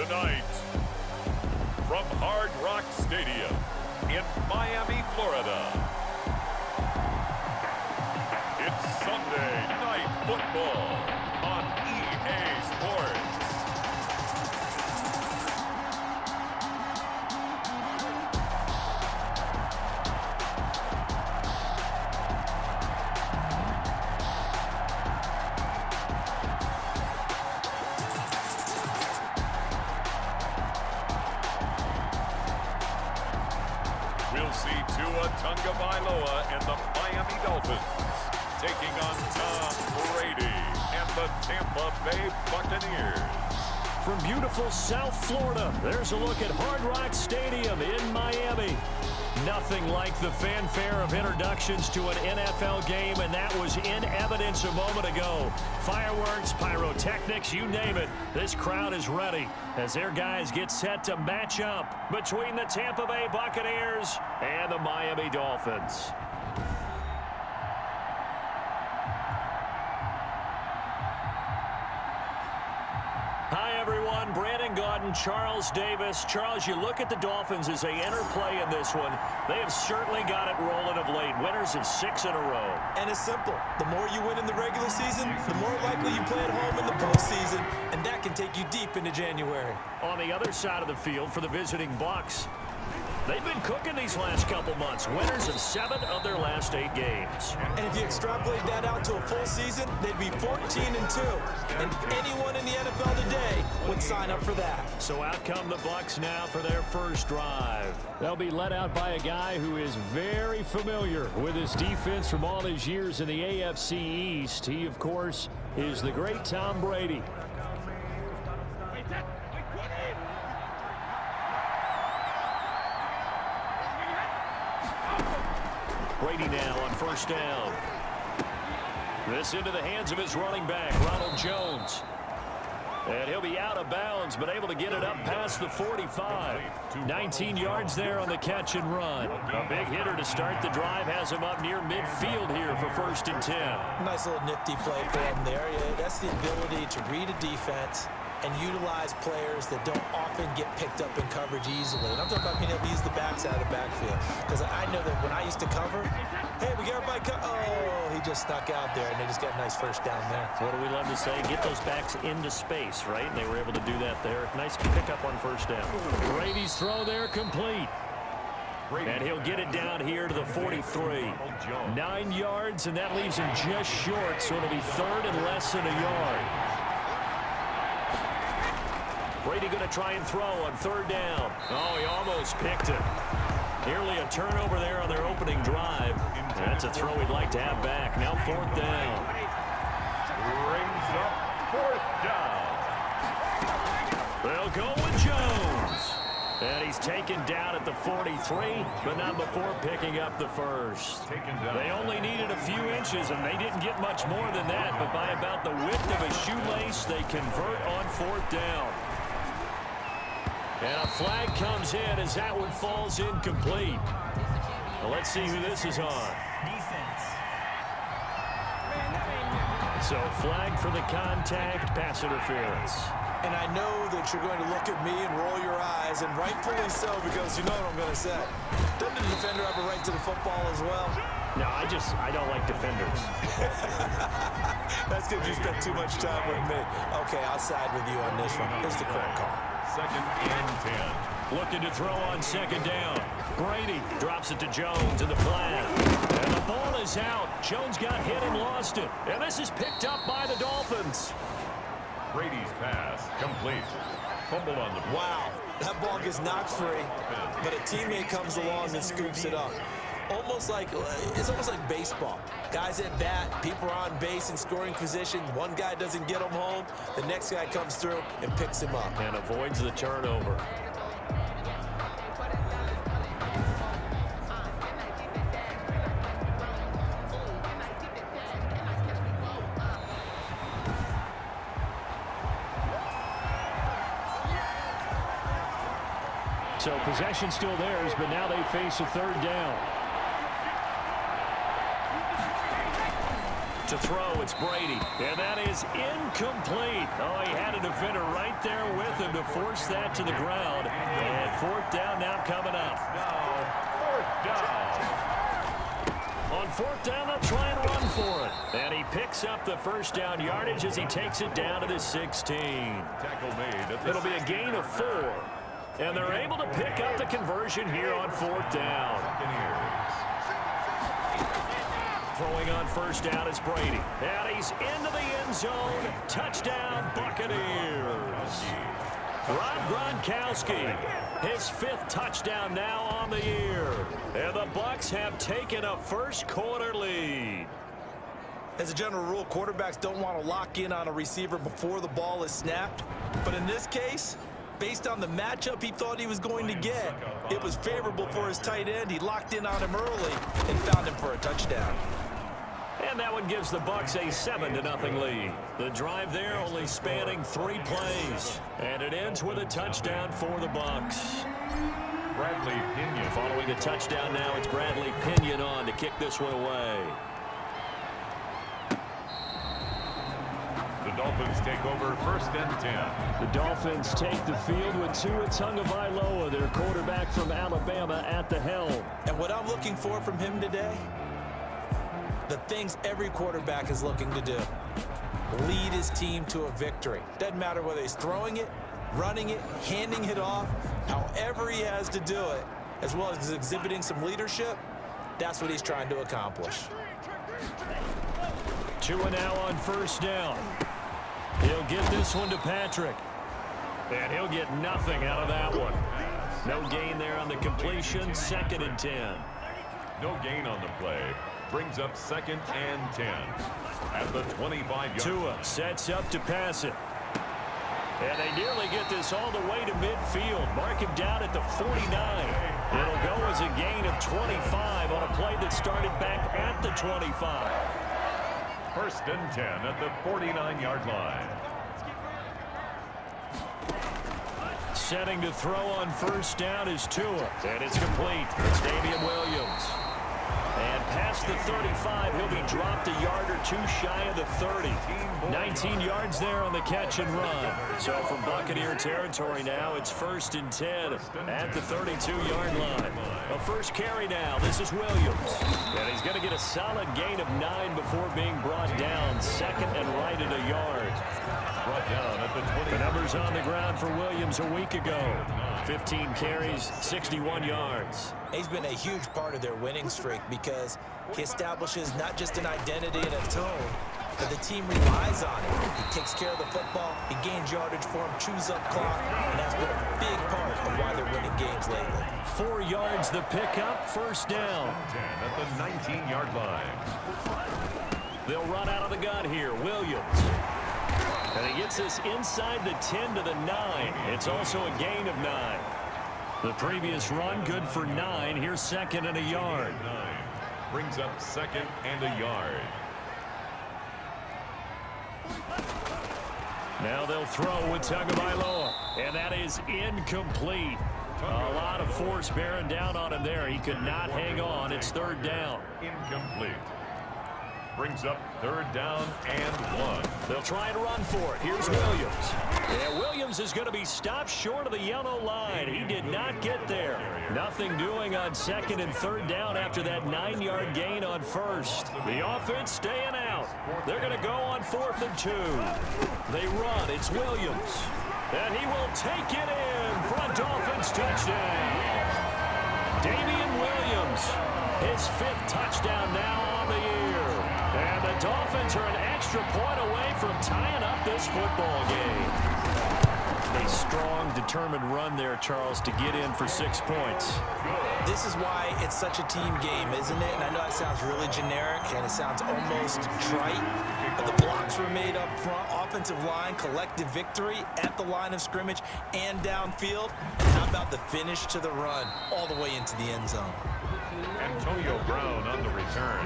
Tonight, from Hard Rock Stadium in Miami, Florida, it's Sunday Night Football on EA Sports. We'll see Tua Tagovailoa and the Miami Dolphins taking on Tom Brady and the Tampa Bay Buccaneers. From beautiful South Florida, there's a look at Hard Rock Stadium in Miami. Nothing like the fanfare of introductions to an NFL game, and that was in evidence a moment ago. Fireworks, pyrotechnics, you name it. This crowd is ready as their guys get set to match up between the Tampa Bay Buccaneers and the Miami Dolphins. Hi, everyone. Brandon Gaudin, Charles Davis. Charles, you look at the Dolphins as they enter play in this one. They have certainly got it rolling of late. Winners of 6 in a row. And it's simple. The more you win in the regular season, the more likely you play at home in the postseason, and that can take you deep into January. On the other side of the field for the visiting Bucs, they've been cooking these last couple months. Winners of 7 of their last 8 games. And if you extrapolate that out to a full season, they'd be 14-2. And anyone in the NFL today would sign up for that. So out come the Bucs now for their first drive. They'll be led out by a guy who is very familiar with his defense from all his years in the AFC East. He, of course, is the great Tom Brady. Brady now on first down. This into the hands of his running back, Ronald Jones. And he'll be out of bounds, but able to get it up past the 45. 19 yards there on the catch and run. A big hitter to start the drive has him up near midfield here for 1st and 10. Nice little nifty play for him there. Yeah, that's the ability to read a defense and utilize players that don't often get picked up in coverage easily. And I'm talking about being able to use the backs out of the backfield. Because I know that when I used to cover, hey, we got everybody oh, he just snuck out there, and they just got a nice first down there. What do we love to say? Get those backs into space, right? And they were able to do that there. Nice pickup on first down. Brady's throw there complete. And he'll get it down here to the 43. 9 yards, and that leaves him just short, so it'll be 3rd and less than a yard. Brady going to try and throw on 3rd down. Oh, he almost picked it. Nearly a turnover there on their opening drive. That's a throw he'd like to have back. Now 4th down. Brings up 4th down. They'll go with Jones. And he's taken down at the 43, but not before picking up the first. They only needed a few inches, and they didn't get much more than that. But by about the width of a shoelace, they convert on 4th down. And a flag comes in as that one falls incomplete. Well, let's see who this is on. Defense. So flag for the contact, pass interference. And I know that you're going to look at me and roll your eyes, and rightfully so, because you know what I'm going to say. Doesn't the defender have a right to the football as well? No, I don't like defenders. That's because you spent too much time with me. Okay, I'll side with you on this one. Here's the correct call. 2nd and 10. Looking to throw on 2nd down. Brady drops it to Jones in the flat. And the ball is out. Jones got hit and lost it. And this is picked up by the Dolphins. Brady's pass complete. Fumble on the Wow, that ball gets knocked free, but a teammate comes along and scoops it up. It's almost like baseball. Guys at bat, people are on base in scoring position. One guy doesn't get him home. The next guy comes through and picks him up. And avoids the turnover. So possession still theirs, but now they face a 3rd down. To throw, it's Brady. And that is incomplete. Oh, he had a defender defender right there with him to force that to the ground. And 4th down now coming up. Now, 4th down. On 4th down, they'll try and run for it. And he picks up the first down yardage as he takes it down to the 16. Tackle made. It'll be a gain of 4. And they're able to pick up the conversion here on 4th down. Throwing on first down is Brady. And he's into the end zone. Touchdown, Buccaneers. Rob Gronkowski, his 5th touchdown now on the year. And the Bucs have taken a first-quarter lead. As a general rule, quarterbacks don't want to lock in on a receiver before the ball is snapped. But in this case, based on the matchup he thought he was going to get, it was favorable for his tight end. He locked in on him early and found him for a touchdown. And that one gives the Bucs a 7-0 lead. The drive there only spanning 3 plays. And it ends with a touchdown for the Bucs. Bradley Pinion. Following the touchdown now, it's Bradley Pinion on to kick this one away. The Dolphins take over 1st and 10. The Dolphins take the field with Tua Tagovailoa, their quarterback from Alabama, at the helm. And what I'm looking for from him today, the things every quarterback is looking to do. Lead his team to a victory. Doesn't matter whether he's throwing it, running it, handing it off, however he has to do it, as well as exhibiting some leadership, that's what he's trying to accomplish. Tua now on first down. He'll get this one to Patrick. And he'll get nothing out of that one. No gain there on the completion, 2nd and 10. No gain on the play. Brings up 2nd and 10. At the 25-yard. Tua sets up to pass it. And they nearly get this all the way to midfield. Mark him down at the 49. It'll go as a gain of 25 on a play that started back at the 25. 1st and 10 at the 49-yard line. Setting to throw on first down is Tua. And it's complete. It's Damian Williams. And past the 35, he'll be dropped a yard or 2 shy of the 30. 19 yards there on the catch and run. So from Buccaneer territory now, it's 1st and 10 at the 32-yard line. A first carry now. This is Williams. And he's going to get a solid gain of 9 before being brought down. 2nd and right at a yard. Brought down at the 20. The numbers on the ground for Williams a week ago. 15 carries, 61 yards. He's been a huge part of their winning streak because he establishes not just an identity and a tone, but the team relies on him. He takes care of the football, he gains yardage for him, chews up clock, and that's been a big part of why they're winning games lately. 4 yards the pickup, first down. 10 at the 19-yard line. They'll run out of the gun here, Williams. And he gets this inside the 10 to the 9. It's also a gain of 9. The previous run good for 9. Here's 2nd and a yard. 9 brings up 2nd and a yard. Now they'll throw with Tagovailoa. And that is incomplete. A lot of force bearing down on him there. He could not hang on. It's 3rd down. Incomplete. Brings up 3rd down and 1. They'll try and run for it. Here's Williams. And Williams is going to be stopped short of the yellow line. He did not get there. Nothing doing on 2nd and 3rd down after that 9-yard gain on 1st. The offense staying out. They're going to go on 4th and 2. They run. It's Williams. And he will take it in for a Dolphins touchdown. Damian Williams, his 5th touchdown now on the year. And the Dolphins are an extra point away from tying up this football game. A strong, determined run there, Charles, to get in for 6 points. This is why it's such a team game, isn't it? And I know it sounds really generic and it sounds almost trite, but the blocks were made up front, offensive line, collective victory at the line of scrimmage and downfield. And how about the finish to the run all the way into the end zone? Antonio Brown on the return.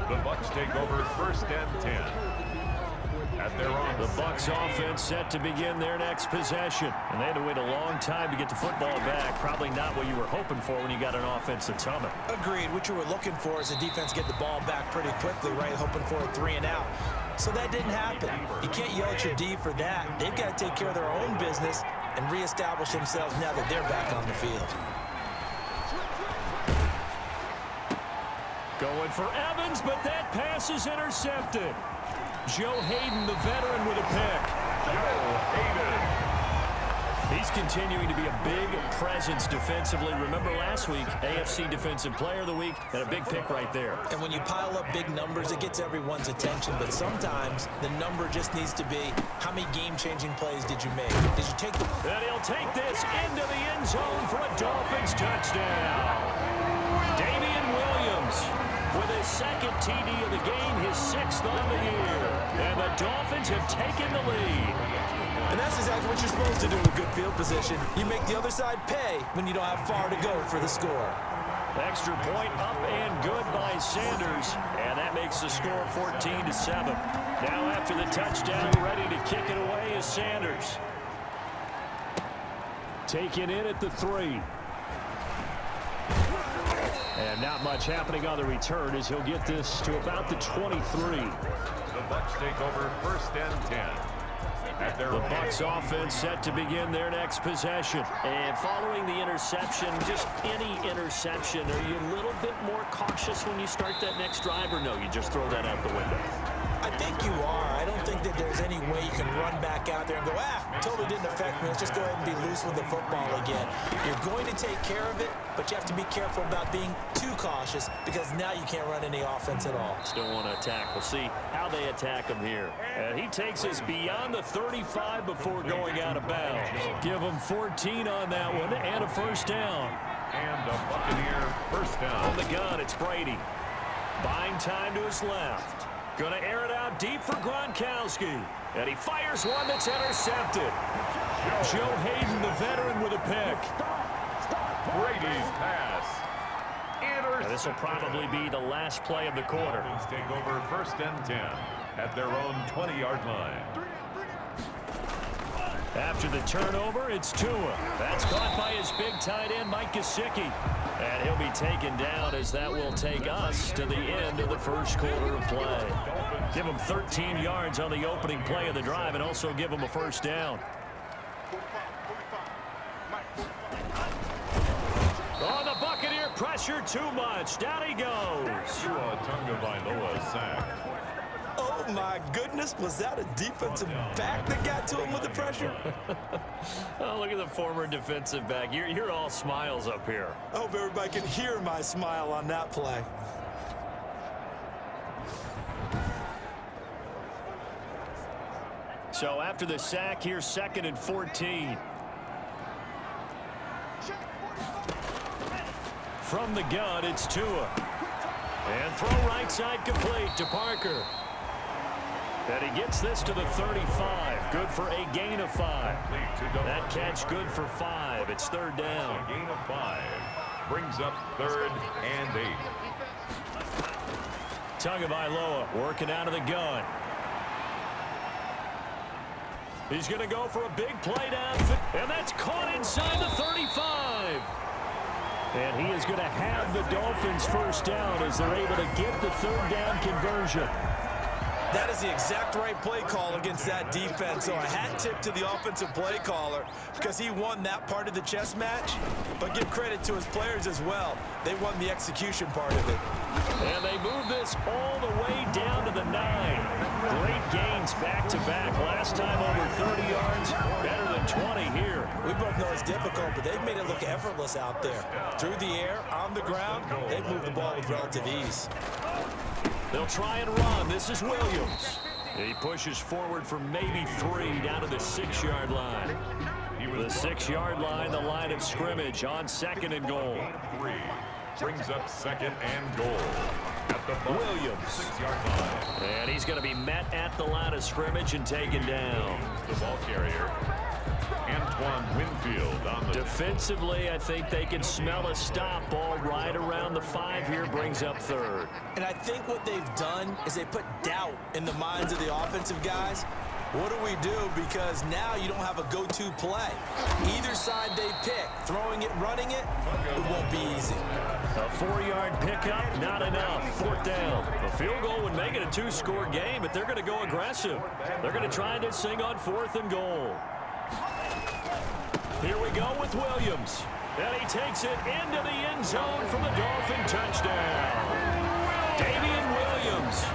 The Bucs take over 1st and 10. At their own. The Bucs offense set to begin their next possession. And they had to wait a long time to get the football back. Probably not what you were hoping for when you got an offense that's humming. Agreed. What you were looking for is the defense get the ball back pretty quickly, right? Hoping for a 3 and out. So that didn't happen. You can't yell at your D for that. They've got to take care of their own business and reestablish themselves now that they're back on the field. Going for Evans, but that pass is intercepted. Joe Hayden, the veteran, with a pick. Joe Hayden. He's continuing to be a big presence defensively. Remember last week, AFC Defensive Player of the Week, and a big pick right there. And when you pile up big numbers, it gets everyone's attention. But sometimes the number just needs to be, how many game-changing plays did you make? Did you take the... And he'll take this into the end zone for a Dolphins touchdown. Damian Williams with his second TD of the game, his 6th on the year. And the Dolphins have taken the lead. And that's exactly what you're supposed to do with good field position. You make the other side pay when you don't have far to go for the score. Extra point up and good by Sanders. And that makes the score 14-7. Now after the touchdown, ready to kick it away is Sanders. Taken in at the 3. And not much happening on the return as he'll get this to about the 23. The Bucs take over 1st and 10. The Bucs offense set to begin their next possession. And following the interception, just any interception, are you a little bit more cautious when you start that next drive, or no, you just throw that out the window? I think you are. I don't think that there's any way you can run back out there and go, totally didn't affect me. Let's just go ahead and be loose with the football again. You're going to take care of it, but you have to be careful about being too cautious because now you can't run any offense at all. Still want to attack. We'll see how they attack him here. And he takes us beyond the 35 before going out of bounds. Give him 14 on that one and a 1st down. And a Buccaneer 1st down. On the gun, it's Brady. Buying time to his left. Going to air it out deep for Gronkowski. And he fires one that's intercepted. Joe Hayden, the veteran, with a pick. Brady's pass. And this will probably be the last play of the quarter. Dolphins take over 1st and 10 at their own 20-yard line. After the turnover, it's Tua. That's caught by his big tight end, Mike Gesicki. And he'll be taken down as that will take us to the end of the 1st quarter of play. Give him 13 yards on the opening play of the drive and also give him a 1st down. Oh, the Buccaneer pressure too much. Down he goes. Tua Tagovailoa sack. Oh, my goodness. Was that a defensive back that got to him with the pressure? Oh, look at the former defensive back. You're all smiles up here. I hope everybody can hear my smile on that play. So after the sack, here's 2nd and 14. From the gun, it's Tua. And throw right side complete to Parker. And he gets this to the 35. Good for a gain of 5. That catch good for 5. It's 3rd down. A gain of 5 brings up 3rd and 8. Tagovailoa working out of the gun. He's going to go for a big play down. And that's caught inside the 35. And he is going to have the Dolphins 1st down as they're able to get the 3rd down conversion. That is the exact right play call against that defense. So a hat tip to the offensive play caller because he won that part of the chess match. But give credit to his players as well. They won the execution part of it. And they move this all the way down to the 9. Great gains back-to-back. Last time over 30 yards, better than 20 here. We both know it's difficult, but they've made it look effortless out there. Through the air, on the ground, they've moved the ball with relative ease. They'll try and run. This is Williams. He pushes forward for maybe 3 down to the 6-yard line. The 6-yard line, the line of scrimmage on 2nd and goal. 3 brings up 2nd and goal at the Williams. 6-yard line. And he's going to be met at the line of scrimmage and taken down. The ball carrier, Antoine Winfield on the defensively, I think they can smell a stop ball right around the 5 here, brings up 3rd. And I think what they've done is they put doubt in the minds of the offensive guys. What do we do? Because now you don't have a go-to play. Either side they pick, throwing it, running it, it won't be easy. A 4-yard pickup, not enough. 4th down. A field goal would make it a 2-score game, but they're going to go aggressive. They're going to try this thing on 4th and goal. Here we go with Williams. And he takes it into the end zone for the Dolphin touchdown. Damian Williams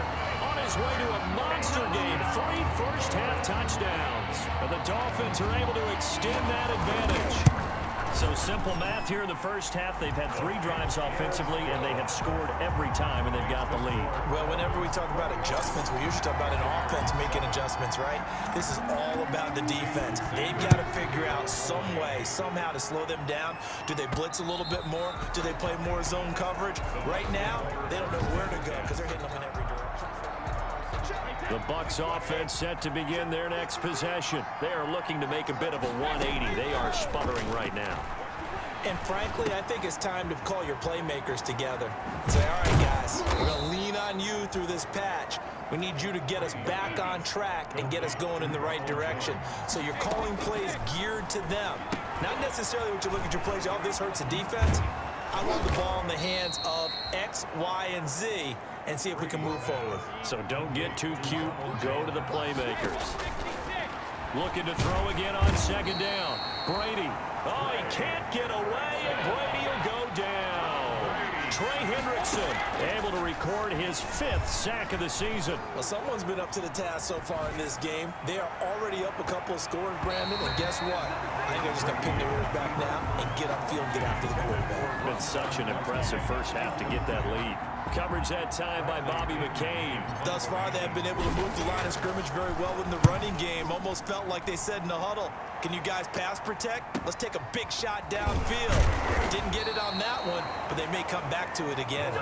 on his way to a monster game. 3 first-half touchdowns. And the Dolphins are able to extend that advantage. So simple math here in the first half. They've had 3 drives offensively, and they have scored every time, and they've got the lead. Well, whenever we talk about adjustments, we usually talk about an offense making adjustments, right? This is all about the defense. They've got to figure out some way, somehow to slow them down. Do they blitz a little bit more? Do they play more zone coverage? Right now, they don't know where to go because they're hitting them in every direction. The Bucs offense set to begin their next possession. They are looking to make a bit of a 180. They are sputtering right now. And frankly, I think it's time to call your playmakers together and say, all right, guys, we're going to lean on you through this patch. We need you to get us back on track and get us going in the right direction. So you're calling plays geared to them. Not necessarily what you look at your plays, oh, this hurts the defense. I want the ball in the hands of X, Y, and Z and see if we can move forward. So don't get too cute. Go to the playmakers. Looking to throw again on 2nd down. Brady. Oh, he can't get away, and Brady will go down. Trey Hendrickson able to record his 5th sack of the season. Well, someone's been up to the task so far in this game. They are already up a couple of scores, Brandon, and guess what? I think they're just going to pick their ears back now and get upfield and get after the quarterback. Been such an impressive first half to get that lead. Coverage that time by Bobby McCain. Thus far, they have been able to move the line of scrimmage very well in the running game. Almost felt like they said in the huddle, can you guys pass protect? Let's take a big shot downfield. Didn't get it on that one, but they may come back to it again.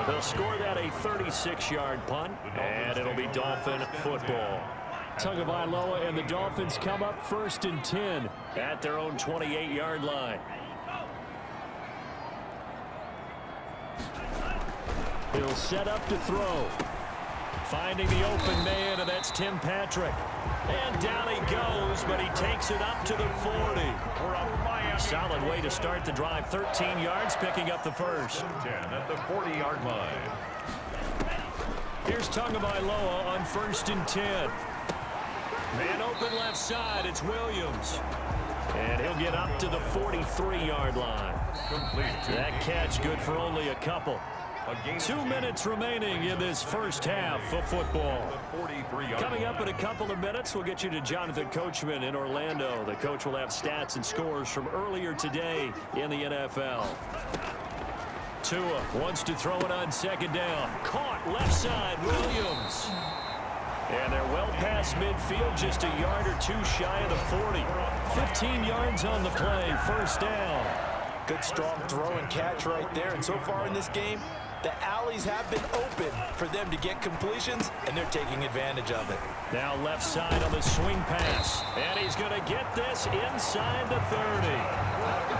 They'll score that a 36-yard punt, and it'll be Dolphin football. Tagovailoa and the Dolphins come up 1st and 10 at their own 28-yard line. He'll set up to throw. Finding the open man, and that's Tim Patrick. And down he goes, but he takes it up to the 40. Solid way to start the drive. 13 yards, picking up the first. 10 at the 40-yard line. Here's Tagovailoa on 1st and 10. Man open left side, it's Williams. And he'll get up to the 43-yard line. That catch good for only a couple. 2 minutes remaining in this first half of football. Coming up in a couple of minutes, we'll get you to Jonathan Coachman in Orlando. The coach will have stats and scores from earlier today in the NFL. Tua wants to throw it on 2nd down. Caught left side, Williams. And they're well past midfield, just a yard or 2 shy of the 40. 15 yards on the play, 1st down. Good strong throw and catch right there. And so far in this game, the alleys have been open for them to get completions, and they're taking advantage of it. Now left side on the swing pass. And he's going to get this inside the 30.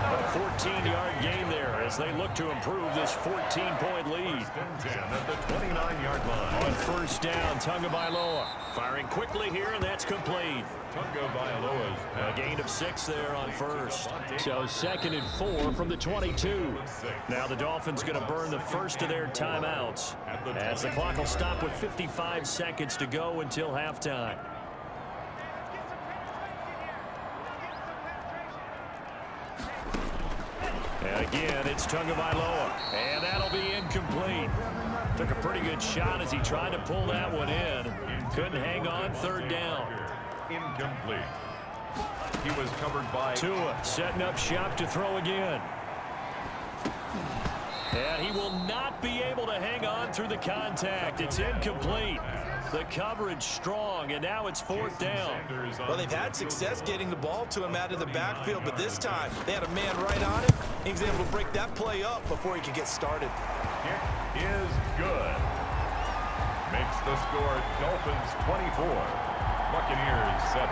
A 14-yard gain there as they look to improve this 14-point lead. 10 at the 29-yard line. On 1st down, Tagovailoa firing quickly here, and that's complete. Tagovailoa's A gain of 6 there on 1st. So 2nd and 4 from the 22. Now the Dolphins going to burn the first of their timeouts as the clock will stop with 55 seconds to go until halftime. And again, it's Tagovailoa, and that'll be incomplete. Took a pretty good shot as he tried to pull that one in. Couldn't hang on, 3rd down. incomplete. He was covered by Tua setting up shop to throw again. And he will not be able to hang on through the contact. It's incomplete. The coverage strong, and now it's 4th down. Well, they've had success getting the ball to him out of the backfield, but this time they had a man right on him. He was able to break that play up before he could get started. Kick is good. Makes the score Dolphins 24, Buccaneers 7.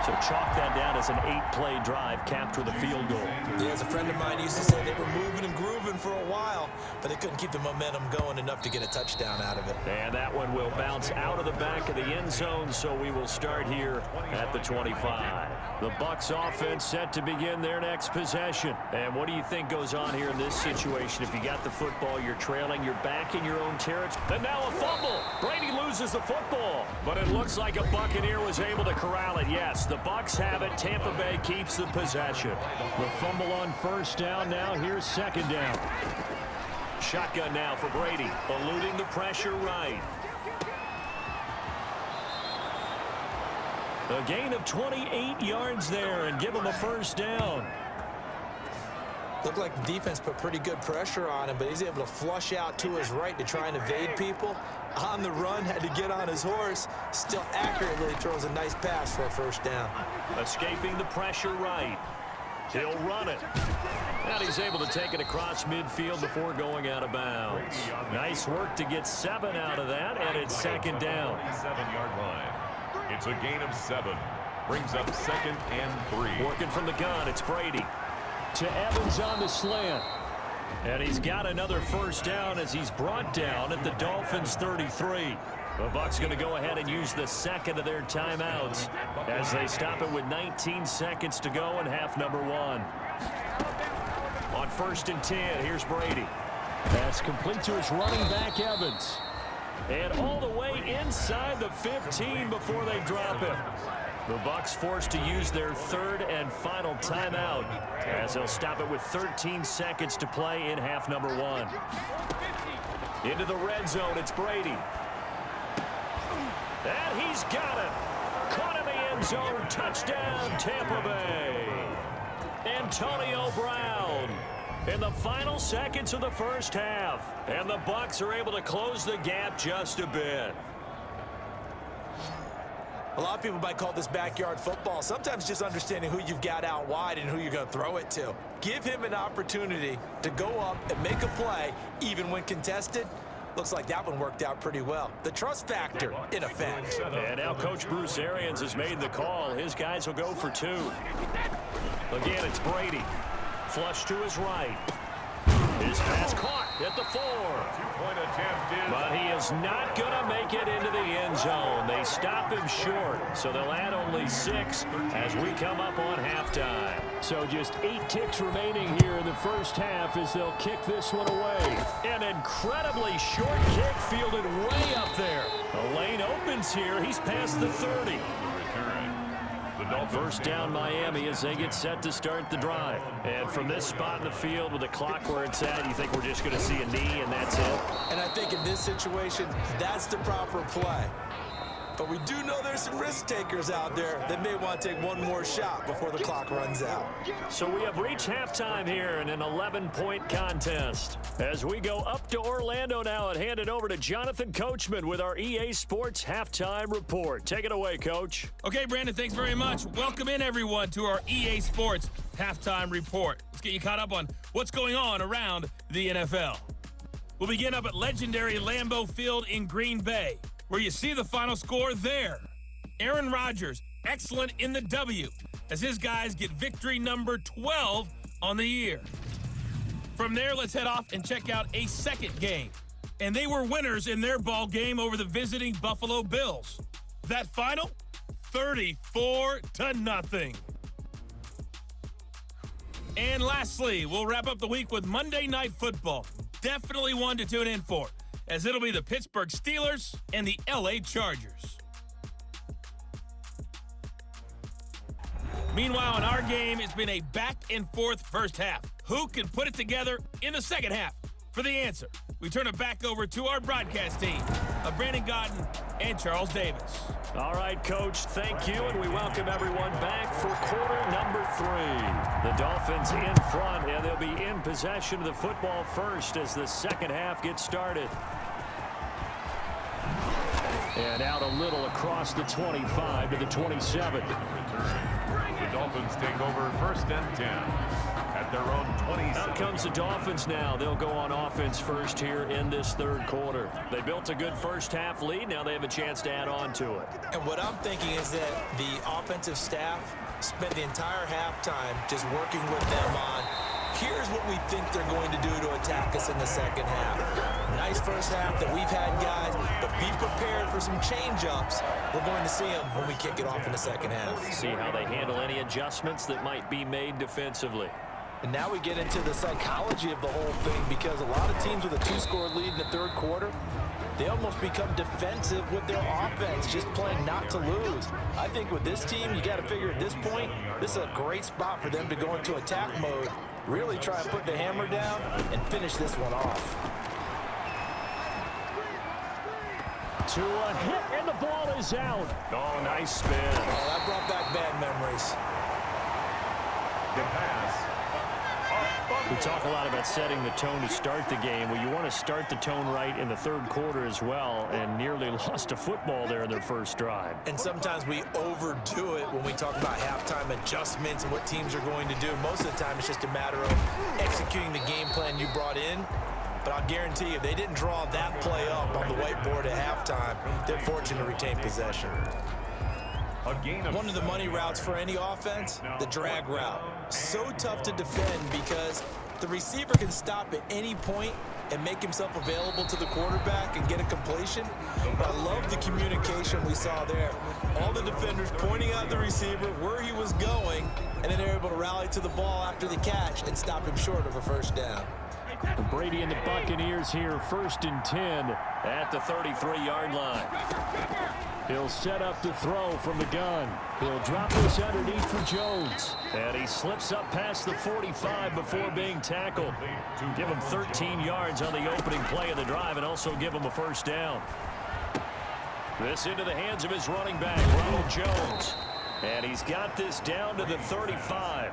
So chalk that down as an 8-play drive, capped with a field goal. Yeah, as a friend of mine used to say, they were moving and grooving for a while, but they couldn't keep the momentum going enough to get a touchdown out of it. And that one will bounce out of the back of the end zone, so we will start here at the 25. The Bucs offense set to begin their next possession. And what do you think goes on here in this situation? If you got the football, you're trailing, you're back in your own territory. And now a fumble. Brady loses the football. But it looks like a Buccaneer was able to corral it. Yes, the Bucs have it. Tampa Bay keeps the possession. The fumble on first down. Now here's second down. Shotgun now for Brady. Eluding the pressure right. A gain of 28 yards there and give him a first down. Looked like the defense put pretty good pressure on him, but he's able to flush out to his right to try and evade people. On the run, had to get on his horse. Still accurately throws a nice pass for a first down. Escaping the pressure right. He'll run it. And he's able to take it across midfield before going out of bounds. Nice work to get 7 out of that, and it's second down. 7-yard line. It's a gain of 7. Brings up 2nd and 3. Working from the gun, it's Brady. To Evans on the slant. And he's got another first down as he's brought down at the Dolphins 33. The Bucs going to go ahead and use the second of their timeouts as they stop it with 19 seconds to go in half number 1. On 1st and 10, here's Brady. Pass complete to his running back, Evans. And all the way inside the 15 before they drop him. The Bucs forced to use their 3rd and final timeout as they'll stop it with 13 seconds to play in half number 1. Into the red zone, it's Brady. And he's got it. Caught in the end zone. Touchdown, Tampa Bay. Antonio Brown in the final seconds of the first half. And the Bucs are able to close the gap just a bit. A lot of people might call this backyard football. Sometimes just understanding who you've got out wide and who you're going to throw it to. Give him an opportunity to go up and make a play, even when contested. Looks like that one worked out pretty well. The trust factor, in effect. And now Coach Bruce Arians has made the call. His guys will go for 2. Again, it's Brady. Flush to his right. His pass caught at the 4. Two-point attempt is... But he is not going to make it into the end zone. They stop him short, so they'll add only 6 as we come up on halftime. So just 8 ticks remaining here in the first half as they'll kick this one away. An incredibly short kick fielded way up there. The lane opens here. He's past the 30. Return. First down Miami as they get set to start the drive. And from this spot in the field with the clock where it's at, you think we're just going to see a knee and that's it? And I think in this situation, that's the proper play. But we do know there's some risk takers out there that may want to take one more shot before the clock runs out. So we have reached halftime here in an 11-point contest. As we go up to Orlando now and hand it over to Jonathan Coachman with our EA Sports Halftime Report. Take it away, Coach. Okay, Brandon, thanks very much. Welcome in, everyone, to our EA Sports Halftime Report. Let's get you caught up on what's going on around the NFL. We'll begin up at legendary Lambeau Field in Green Bay, where you see the final score there. Aaron Rodgers, excellent in the W, as his guys get victory number 12 on the year. From there, let's head off and check out a second game. And they were winners in their ball game over the visiting Buffalo Bills. That final, 34-0. And lastly, we'll wrap up the week with Monday Night Football. Definitely one to tune in for, as it'll be the Pittsburgh Steelers and the LA Chargers. Meanwhile, in our game, it's been a back-and-forth first half. Who can put it together in the second half? For the answer, we turn it back over to our broadcast team of Brandon Godden and Charles Davis. All right, Coach, thank you, and we welcome everyone back for quarter number 3. The Dolphins in front, and they'll be in possession of the football first as the second half gets started. And out a little across the 25 to the 27. The Dolphins take over 1st and 10 at at their own 27. Out comes the Dolphins now. They'll go on offense first here in this third quarter. They built a good first-half lead. Now they have a chance to add on to it. And what I'm thinking is that the offensive staff spent the entire halftime just working with them on, here's what we think they're going to do to attack us in the second half. Nice first half that we've had, guys, but be prepared for some change-ups. We're going to see them when we kick it off in the second half. See how they handle any adjustments that might be made defensively. And now we get into the psychology of the whole thing, because a lot of teams with a 2-score lead in the third quarter, they almost become defensive with their offense, just playing not to lose. I think with this team, you got to figure at this point, this is a great spot for them to go into attack mode, really try and put the hammer down and finish this one off. To a hit, and the ball is out. Oh, nice spin. Oh, that brought back bad memories. The pass. We talk a lot about setting the tone to start the game. Well, you want to start the tone right in the third quarter as well, and nearly lost a football there in their first drive. And sometimes we overdo it when we talk about halftime adjustments and what teams are going to do. Most of the time, it's just a matter of executing the game plan you brought in. But I'll guarantee you, if they didn't draw that play up on the whiteboard at halftime, they're fortunate to retain possession. One of the money routes for any offense, the drag route. So tough to defend because the receiver can stop at any point and make himself available to the quarterback and get a completion. But I love the communication we saw there. All the defenders pointing out the receiver where he was going, and then they're able to rally to the ball after the catch and stop him short of a first down. Brady and the Buccaneers here, 1st and 10 at the 33-yard line. He'll set up to throw from the gun. He'll drop this underneath for Jones. And he slips up past the 45 before being tackled. Give him 13 yards on the opening play of the drive and also give him a first down. This into the hands of his running back, Ronald Jones. And he's got this down to the 35.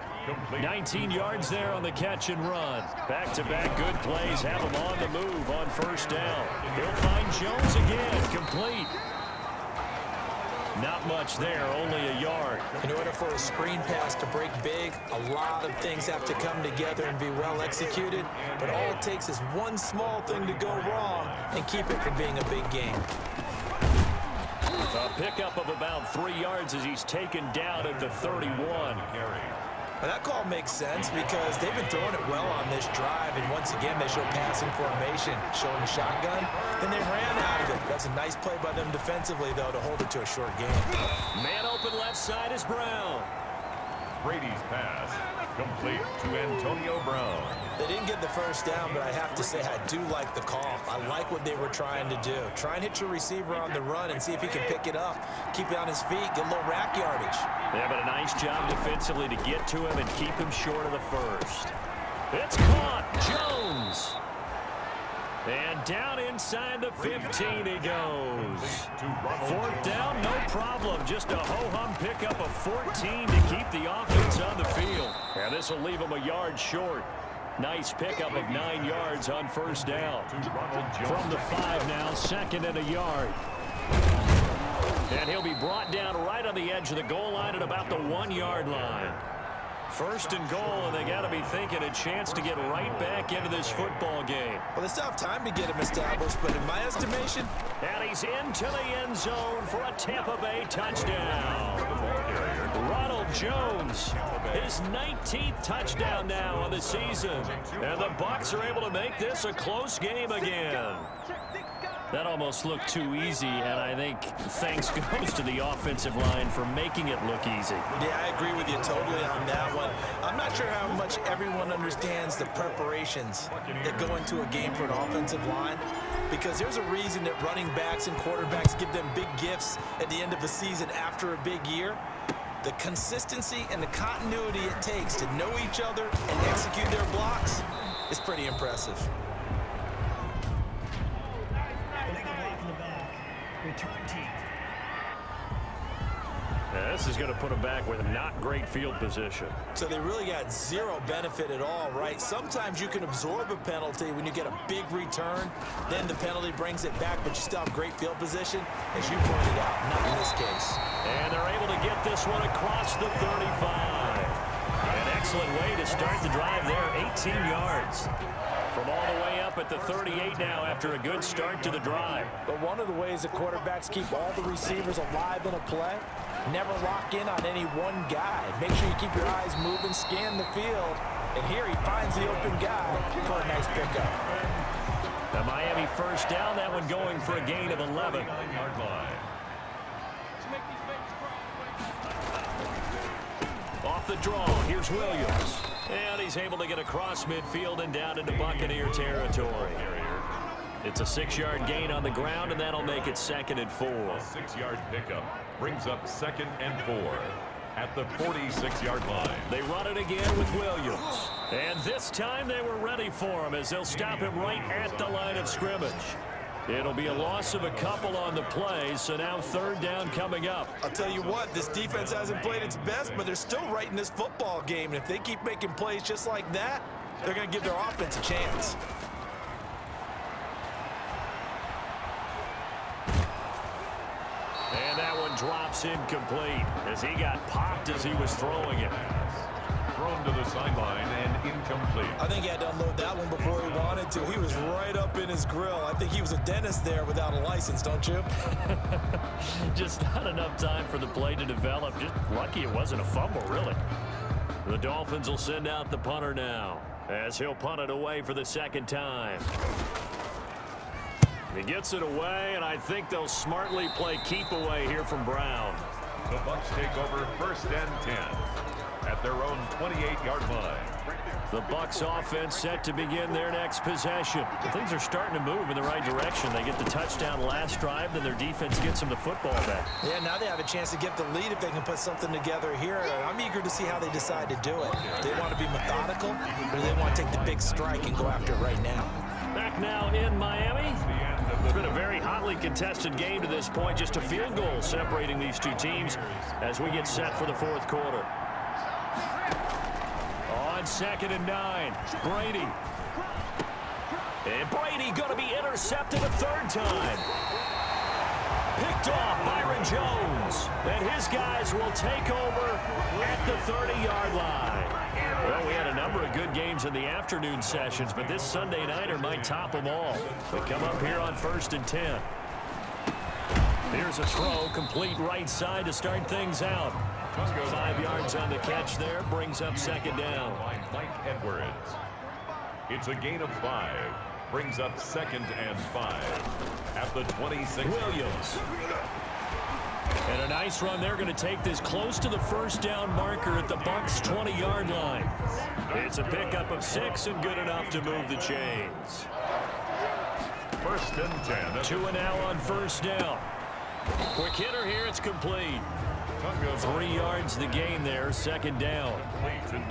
19 yards there on the catch and run. Back-to-back good plays have him on the move on first down. He'll find Jones again, complete. Not much there, only a yard. In order for a screen pass to break big, a lot of things have to come together and be well executed. But all it takes is one small thing to go wrong and keep it from being a big game. A pickup of about 3 yards as he's taken down at the 31. Well, that call makes sense because they've been throwing it well on this drive, and once again they show passing formation, showing the shotgun. Then they ran out of it. That's a nice play by them defensively, though, to hold it to a short game. Man open left side is Brown. Brady's pass complete to Antonio Brown. They didn't get the first down, but I have to say I do like the call. I like what they were trying to do. Try and hit your receiver on the run and see if he can pick it up, keep it on his feet, get a little rack yardage. Yeah, but a nice job defensively to get to him and keep him short of the first. It's caught. Jones. And down inside the 15 he goes. 4th down, no problem. Just a ho-hum pickup of 14 to keep the offense on the field. And this will leave him a yard short. Nice pickup of 9 yards on first down. From the 5 now, 2nd and a yard. And he'll be brought down right on the edge of the goal line at about the 1-yard line. 1st and goal, and they got to be thinking a chance to get right back into this football game. Well, they still have time to get him established, but in my estimation... And he's into the end zone for a Tampa Bay touchdown. Ronald Jones, his 19th touchdown now on the season. And the Bucs are able to make this a close game again. That almost looked too easy, and I think thanks goes to the offensive line for making it look easy. Yeah, I agree with you totally on that one. I'm not sure how much everyone understands the preparations that go into a game for an offensive line, because there's a reason that running backs and quarterbacks give them big gifts at the end of the season after a big year. The consistency and the continuity it takes to know each other and execute their blocks is pretty impressive. Return team. Yeah, this is going to put them back with not great field position. So they really got zero benefit at all, right? Sometimes you can absorb a penalty when you get a big return. Then the penalty brings it back, but you still have great field position. As you pointed out, not in this case. And they're able to get this one across the 35. And excellent way to start the drive there, 18 yards. From all the way up at the 38 now after a good start to the drive. But one of the ways that quarterbacks keep all the receivers alive in a play, never lock in on any one guy. Make sure you keep your eyes moving, scan the field. And here he finds the open guy for a nice pickup. The Miami first down, that one going for a gain of 11. Off the draw, here's Williams. And he's able to get across midfield and down into Buccaneer territory. It's a 6-yard gain on the ground, and that'll make it 2nd and 4. 6-yard pickup brings up 2nd and 4 at the 46-yard line. They run it again with Williams. And this time they were ready for him as they'll stop him right at the line of scrimmage. It'll be a loss of a couple on the play, so now 3rd down coming up. I'll tell you what, this defense hasn't played its best, but they're still right in this football game. And if they keep making plays just like that, they're going to give their offense a chance. And that one drops incomplete as he got popped as he was throwing it. Thrown to the sideline and incomplete. I think he had to unload that one before he wanted to. He was right up in his grill. I think he was a dentist there without a license, don't you? Just not enough time for the play to develop. Just lucky it wasn't a fumble, really. The Dolphins will send out the punter now as he'll punt it away for the 2nd time. He gets it away, and I think they'll smartly play keep away here from Brown. The Bucs take over 1st and 10 at their own 28-yard line. The Bucs offense set to begin their next possession. Things are starting to move in the right direction. They get the touchdown last drive, then their defense gets them the football back. Yeah, now they have a chance to get the lead if they can put something together here. I'm eager to see how they decide to do it. They want to be methodical, or they want to take the big strike and go after it right now. Back now in Miami. It's been a very hotly contested game to this point. Just a field goal separating these two teams as we get set for the 4th quarter. On 2nd and 9, Brady. And Brady going to be intercepted a 3rd time. Picked off Byron Jones. And his guys will take over at the 30-yard line. Well, we had a number of good games in the afternoon sessions, but this Sunday nighter might top them all. They come up here on 1st and 10. Here's a throw, complete right side to start things out. 5 yards on the catch there, brings up 2nd down. Mike Edwards. It's a gain of 5. Brings up 2nd and 5 at the 26. Williams. And a nice run. They're going to take this close to the 1st down marker at the Bucs 20-yard line. It's a pickup of 6 and good enough to move the chains. 1st and 10. 2 and now on 1st down. Quick hitter here. It's complete. 3 yards the gain there, 2nd down.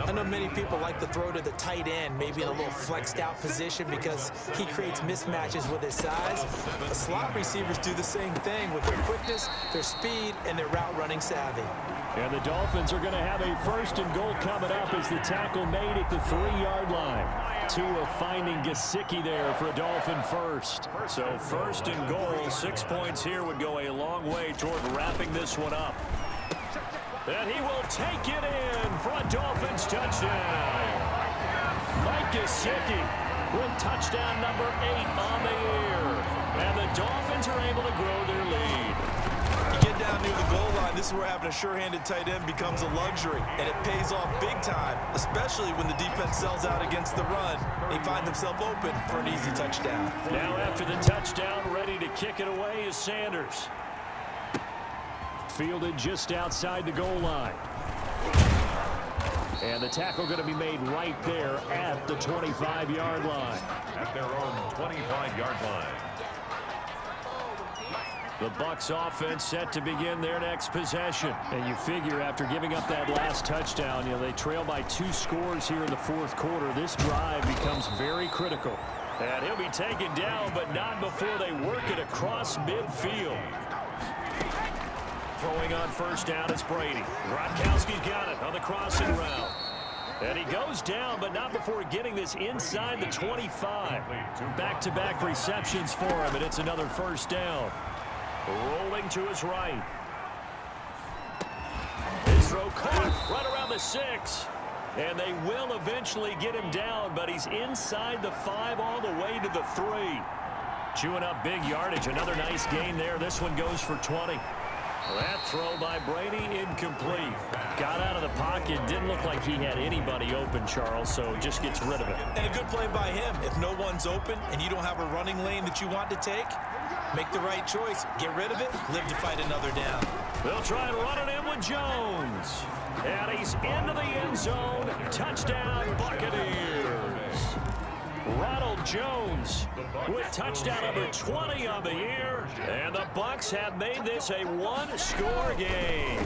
I know many people like to throw to the tight end, maybe in a little flexed out position because he creates mismatches with his size. The slot receivers do the same thing with their quickness, their speed, and their route running savvy. And the Dolphins are going to have a 1st and goal coming up as the tackle made at the 3-yard line. Tua finding Gesicki there for a Dolphin first. So 1st and goal, 6 points here would go a long way toward wrapping this one up. And he will take it in for a Dolphins touchdown. Mike Gesicki with touchdown number 8 on the year. And the Dolphins are able to grow their lead. You get down near the goal line, this is where having a sure-handed tight end becomes a luxury. And it pays off big time, especially when the defense sells out against the run. They find themselves open for an easy touchdown. Now after the touchdown, ready to kick it away is Sanders. Fielded just outside the goal line. And the tackle going to be made right there at the 25-yard line. At their own 25-yard line. The Bucs offense set to begin their next possession. And you figure after giving up that last touchdown, they trail by 2 scores here in the 4th quarter. This drive becomes very critical. And he'll be taken down, but not before they work it across midfield. Throwing on 1st down is Brady. Gronkowski's got it on the crossing route. And he goes down, but not before getting this inside the 25. Back-to-back receptions for him, and it's another 1st down. Rolling to his right. His throw caught right around the 6. And they will eventually get him down, but he's inside the 5 all the way to the 3. Chewing up big yardage. Another nice gain there. This one goes for 20. That throw by Brady, incomplete. Got out of the pocket. Didn't look like he had anybody open, Charles, so just gets rid of it. And a good play by him. If no one's open and you don't have a running lane that you want to take, make the right choice. Get rid of it. Live to fight another down. They'll try and run it in with Jones. And he's into the end zone. Touchdown, Buccaneers. Ronald Jones with touchdown number 20 on the year. And the Bucs have made this a one-score game.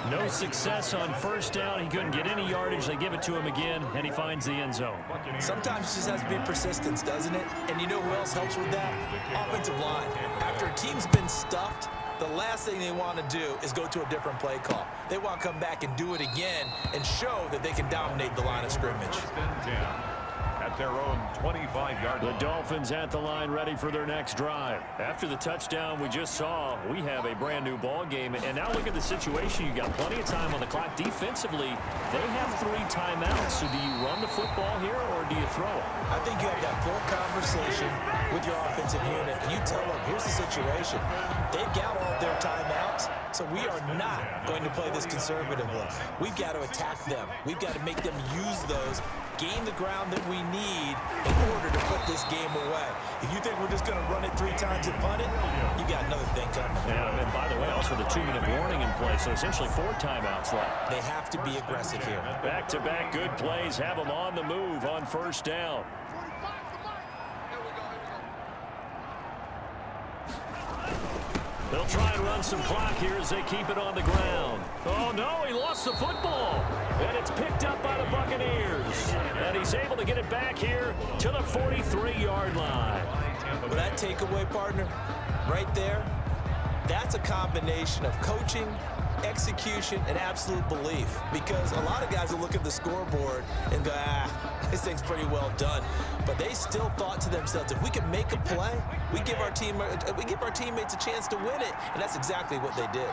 No success on first down. He couldn't get any yardage. They give it to him again, and he finds the end zone. Sometimes it just has to be persistence, doesn't it? And you know who else helps with that? Offensive line. After a team's been stuffed, the last thing they want to do is go to a different play call. They want to come back and do it again and show that they can dominate the line of scrimmage. At their own 25-yard line. The Dolphins at the line, ready for their next drive. After the touchdown we just saw, we have a brand-new ball game. And now look at the situation. You got plenty of time on the clock. Defensively, they have 3 timeouts. So do you run the football here or do you throw it? I think you have that full conversation with your offensive unit, and you tell them, here's the situation. They've got all their timeouts, so we are not going to play this conservatively. We've got to attack them. We've got to make them use those, gain the ground that we need in order to put this game away. If you think we're just going to run it 3 times and punt it, you got another thing coming. Yeah, and by the way, also the 2-minute warning in play, so essentially 4 timeouts left. They have to be aggressive here. Back-to-back good plays have them on the move on first down. They'll try and run some clock here as they keep it on the ground. Oh, no, he lost the football. And it's picked up by the Buccaneers. And he's able to get it back here to the 43-yard line. Well, that takeaway, partner, right there, that's a combination of coaching, execution, and absolute belief. Because a lot of guys will look at the scoreboard and go, this thing's pretty well done. But they still thought to themselves, if we can make a play, we give our teammates a chance to win it. And that's exactly what they did.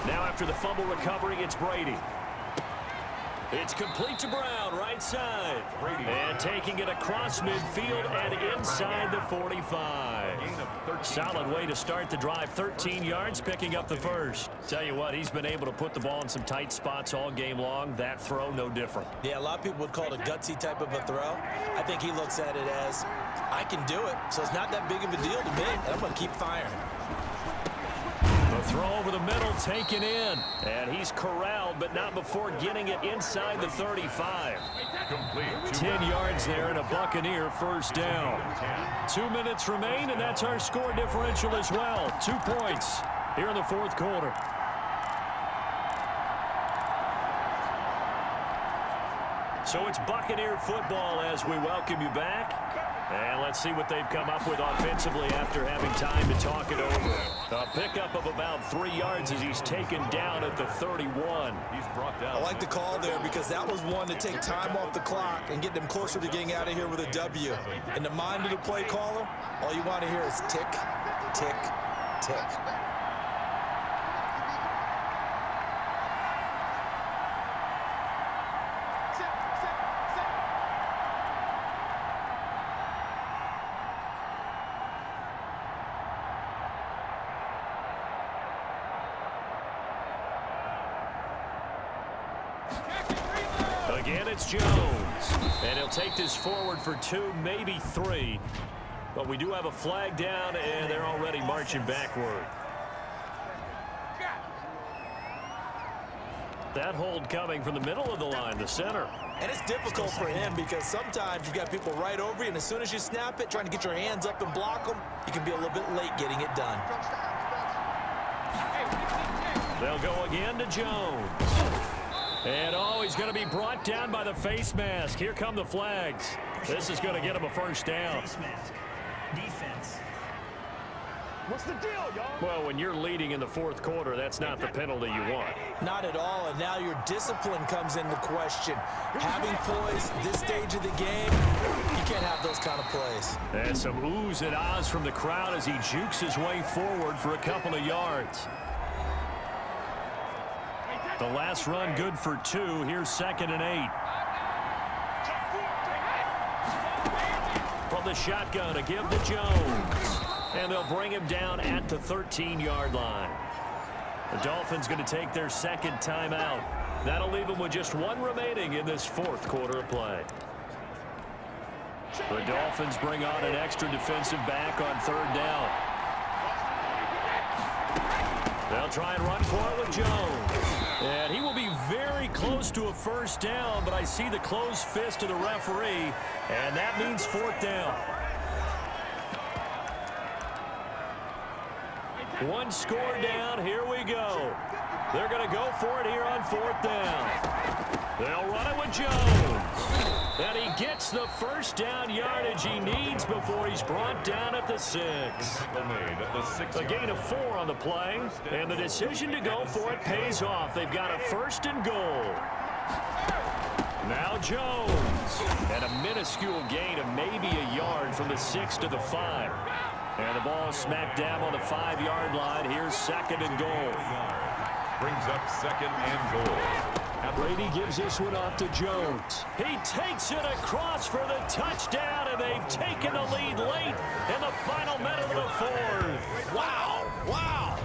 Now after the fumble recovery, it's Brady. It's complete to Brown, right side. And taking it across midfield and inside the 45. Solid way to start the drive. 13 yards, picking up the first. Tell you what, he's been able to put the ball in some tight spots all game long. That throw, no different. Yeah, a lot of people would call it a gutsy type of a throw. I think he looks at it as, I can do it, so it's not that big of a deal to me, and I'm going to keep firing. The throw over the middle, taken in. And he's corralled, but not before getting it inside the 35. 10 yards there and a Buccaneer first down. 2 minutes remain, and that's our score differential as well. 2 points here in the fourth quarter. So it's Buccaneer football as we welcome you back. And let's see what they've come up with offensively after having time to talk it over. A pickup of about 3 yards as he's taken down at the 31. He's brought down. I like the call there because that was one to take time off the clock and get them closer to getting out of here with a W. In the mind of the play caller, all you want to hear is tick, tick, tick. Again, it's Jones. And he'll take this forward for 2, maybe 3. But we do have a flag down, and they're already marching backward. That hold coming from the middle of the line, the center. And it's difficult for him because sometimes you've got people right over you, and as soon as you snap it, trying to get your hands up and block them, you can be a little bit late getting it done. They'll go again to Jones. And he's going to be brought down by the face mask. Here come the flags. This is going to get him a first down. Face mask. Defense. What's the deal, y'all? Well, when you're leading in the fourth quarter, that's not the penalty you want. Not at all, and now your discipline comes into question. Having poise this stage of the game, you can't have those kind of plays. And some oohs and ahs from the crowd as he jukes his way forward for a couple of yards. The last run good for 2. Here's 2nd and 8. From the shotgun, a give to Jones. And they'll bring him down at the 13-yard line. The Dolphins going to take their 2nd timeout. That'll leave them with just 1 remaining in this 4th quarter of play. The Dolphins bring on an extra defensive back on 3rd down. They'll try and run for it with Jones. And he will be very close to a 1st down, but I see the closed fist of the referee, and that means 4th down. 1 score down. Here we go. They're going to go for it here on 4th down. They'll run it with Jones. And he gets the 1st down yardage he needs before he's brought down at the 6. A gain of 4 on the play, and the decision to go for it pays off. They've got a 1st and goal. Now Jones. And a minuscule gain of maybe a yard from the 6 to the 5. And the ball smack dab on the 5-yard line. Here's 2nd and goal. Brings up 2nd and goal. Brady gives this one off to Jones. He takes it across for the touchdown, and they've taken the lead late in the final minute of the 4th. Wow. Wow.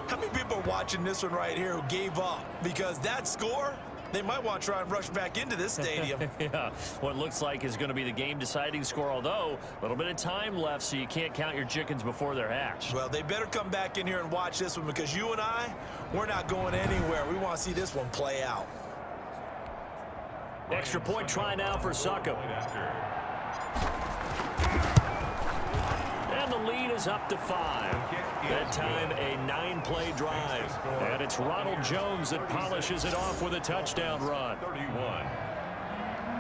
How many people are watching this one right here who gave up? Because that score, they might want to try and rush back into this stadium. Yeah, what looks like is going to be the game-deciding score, although a little bit of time left, so you can't count your chickens before they're hatched. Well, they better come back in here and watch this one, because you and I, we're not going anywhere. We want to see this one play out. Extra point try now for Suckup. And the lead is up to 5. That time a 9-play drive. And it's Ronald Jones that polishes it off with a touchdown run. 31.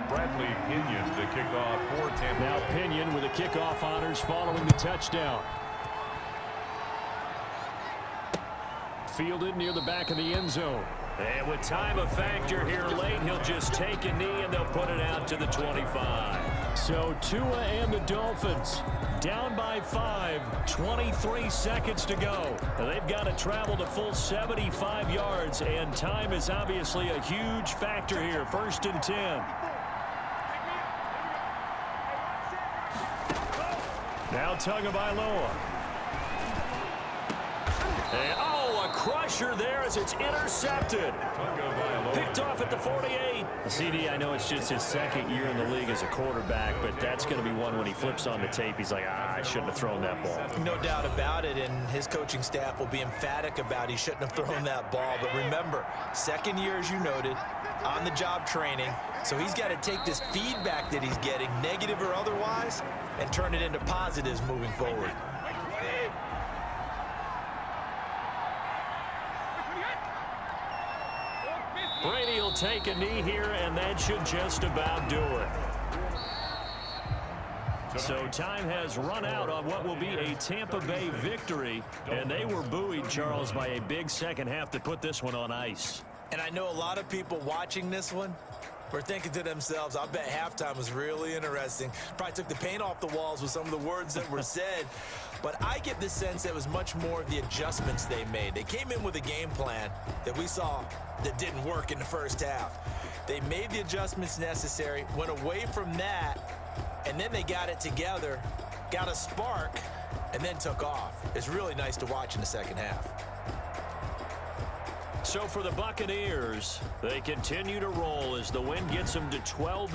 Bradley Pinion to kick off for Tampa. Now Pinion with the kickoff honors following the touchdown. Fielded near the back of the end zone. And with time a factor here late, he'll just take a knee and they'll put it out to the 25. So Tua and the Dolphins down by 5, 23 seconds to go. They've got to travel the full 75 yards, and time is obviously a huge factor here. 1st and 10. Now Tagovailoa. And, a crusher there as it's intercepted. Picked off at the 48. CD, I know it's just his 2nd year in the league as a quarterback, but that's going to be one when he flips on the tape. He's like, I shouldn't have thrown that ball. No doubt about it, and his coaching staff will be emphatic about he shouldn't have thrown that ball. But remember, 2nd year, as you noted, on-the-job training. So he's got to take this feedback that he's getting, negative or otherwise, and turn it into positives moving forward. Brady will take a knee here, and that should just about do it. So time has run out on what will be a Tampa Bay victory, and they were buoyed, Charles, by a big second half to put this one on ice. And I know a lot of people watching this one were thinking to themselves, I bet halftime was really interesting. Probably took the paint off the walls with some of the words that were said. But I get the sense that it was much more of the adjustments they made. They came in with a game plan that we saw that didn't work in the 1st half. They made the adjustments necessary, went away from that, and then they got it together, got a spark, and then took off. It's really nice to watch in the 2nd half. So for the Buccaneers, they continue to roll as the win gets them to 12.